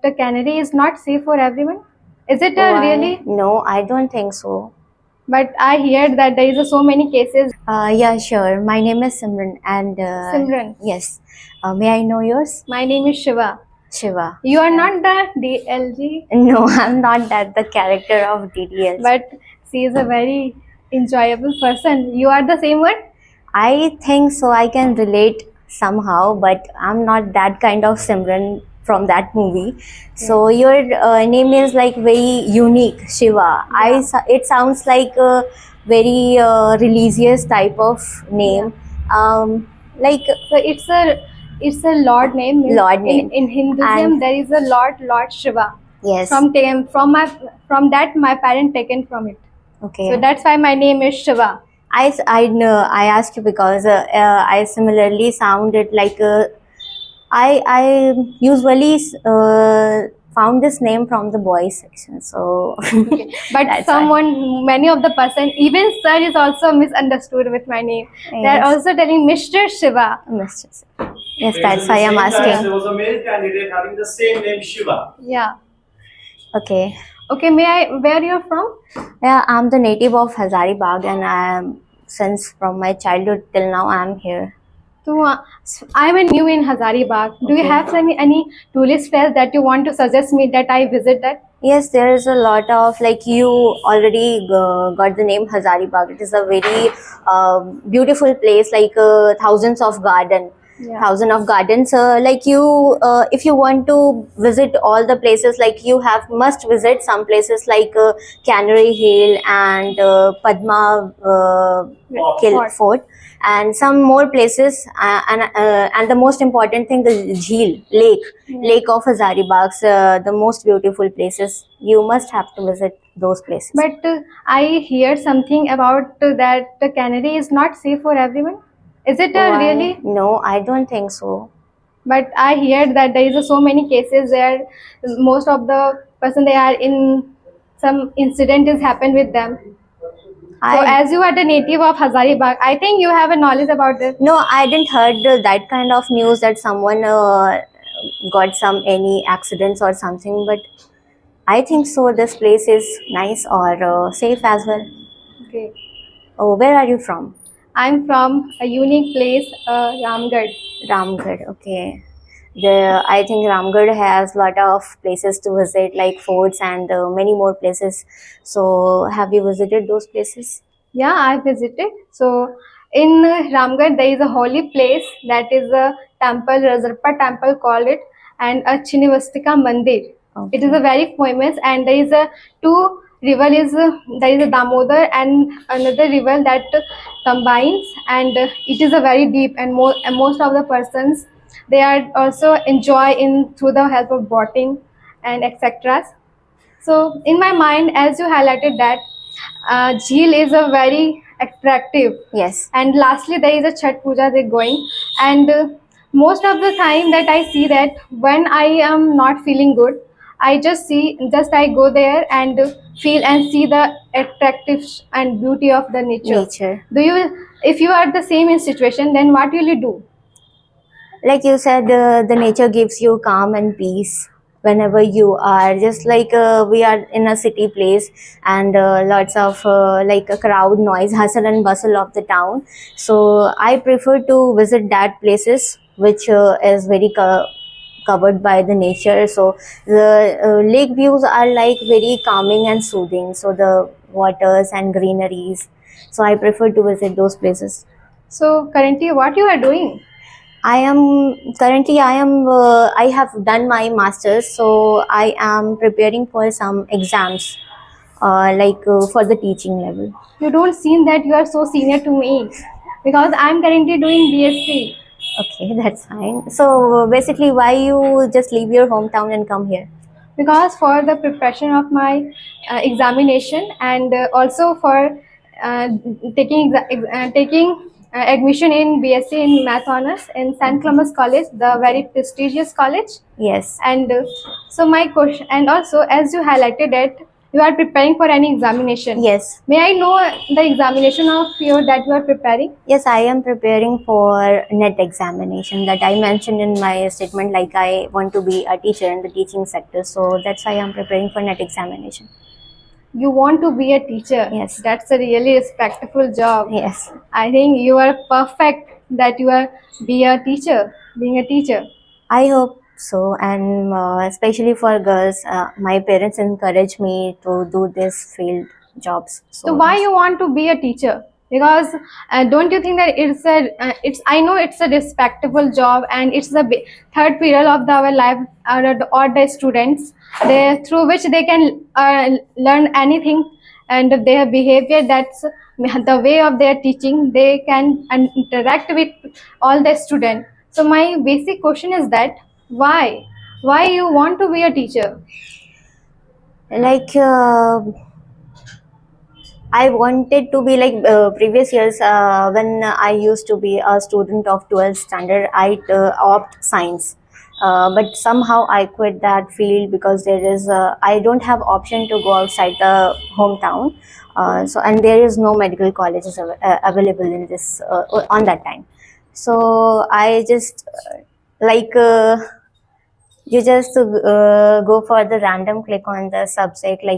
the Canary is not safe for everyone? Is it Why? really? No, I don't think so. But I heard that there is so many cases. Yeah, sure. My name is Simran, and Simran, yes, may I know yours? my name is Shiva. Shiva. You are And- not the DLG, No, I'm not that the character of DDL. but she is a very enjoyable person. You are the same one? I think so. I can relate somehow, but I'm not that kind of Simran from that movie. So your name is like very unique, Shiva. It sounds like a very religious type of name. Like So it's a Lord name. means Lord name. In Hinduism, And- there is a Lord Shiva. yes. From that my parent taken from it. Okay. So that's why my name is Shiva. I know I asked you because I similarly sounded like I usually found this name from the boys section. So But That's why. many of the person, even sir is also misunderstood with my name. They're Yes. also telling Mr. Shiva. Mr. Yes, Based that's on why the I'm same time, asking. there was a male candidate having the same name Shiva. Yeah. Okay. Okay, where you're from? Yeah, I'm the native of Hazaribagh, and I am since from my childhood till now I'm here. So, I'm a new in Hazaribagh. Do you Okay. have any tourist place that you want to suggest me that I visit that? Yes, there is a lot of like you already got the name Hazaribagh. It is a very beautiful place, like thousands of Yeah. thousand of gardens. Like you, if you want to visit all the places, like you have must visit some places like Canary Hill and Padma Fort, and some more places, and the most important thing, the Jheel Lake of Hazaribagh, the most beautiful places. You must have to visit those places. But I hear something about that the Canary is not safe for everyone. Is it Why? really? No, I don't think so. But I hear that there is so many cases where most of the person they are in some incident has happened with them. So I as you are the native of Hazaribagh, I think you have a knowledge about this. no, I didn't heard that kind of news that someone got any accidents or something. But I think so. This place is nice or safe as well. Okay. Oh, where are you from? I'm from a unique place, Ramgarh. Ramgarh. Okay. I think Ramgarh has lot of places to visit, like forts and many more places. So, have you visited those places? Yeah, I visited. So in Ramgarh, there is a holy place that is a temple, Razarpa temple called it, and a Chinivastika Mandir. Okay. It is a very famous, and there is a two river is there is a Damodar and another river that combines, and it is a very deep and most of the persons they are also enjoy in through the help of boating and etc. So in my mind, as you highlighted that Jheel is a very attractive. Yes. And lastly, there is a Chhat Puja they're going. And most of the time that I see that when I am not feeling good, I go there and feel and see the attractive and beauty of the nature. If you are the same in situation, then what will you do? Like you said, the nature gives you calm and peace whenever you are. Just like we are in a city place, and lots of like a crowd noise, hustle and bustle of the town. So I prefer to visit that places which is very covered by the nature. So the lake views are like very calming and soothing. So the waters and greeneries. So I prefer to visit those places. So currently, what you are doing? I have done my masters, so I am preparing for some exams, for the teaching level. You don't seem that you are so senior to me because I'm currently doing BSc. Okay, that's fine. So basically, why you just leave your hometown and come here? Because for the preparation of my examination and also for uh, taking admission in BSc in Math Honors in St. Columbus College, the very prestigious college. Yes. And so my question, and also as you highlighted that you are preparing for any examination. Yes. May I know the examination of your that you are preparing? Yes, I am preparing for NET examination that I mentioned in my statement. Like I want to be a teacher in the teaching sector, so that's why I am preparing for NET examination. You want to be a teacher. Yes. That's a really respectful job. Yes, I think you are perfect that you are being a teacher. I hope so. And especially for girls, my parents encourage me to do this field jobs. So why you want to be a teacher? Because don't you think that it's I know it's a respectable job and it's the third period of our life, or the students they through which they can learn anything, and their behavior, that's the way of their teaching, they can interact with all the students. So my basic question is that why you want to be a teacher? like I wanted to be like previous years when I used to be a student of 12th standard. I opt science, but somehow I quit that field because there is I don't have option to go outside the hometown. So and there is no medical colleges available in this on that time. So I just like. You just go for the random click on the subject like